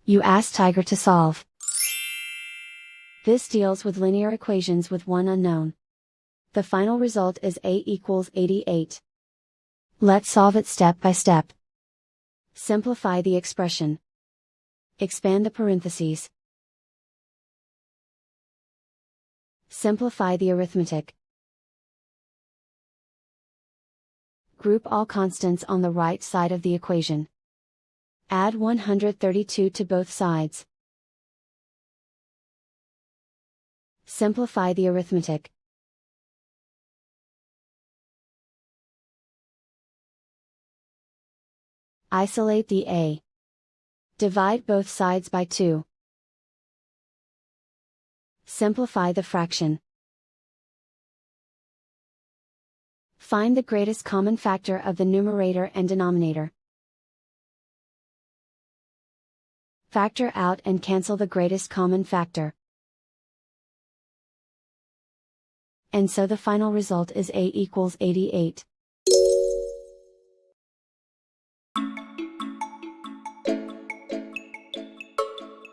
You ask Tiger to solve. This deals with linear equations with one unknown. The final result is a equals 88. Let's solve it step by step. Simplify the expression. Expand the parentheses. Simplify the arithmetic. Group all constants on the right side of the equation. Add 132 to both sides. Simplify the arithmetic. Isolate the a. Divide both sides by 2. Simplify the fraction. Find the greatest common factor of the numerator and denominator. Factor out and cancel the greatest common factor. And so the final result is a equals 88.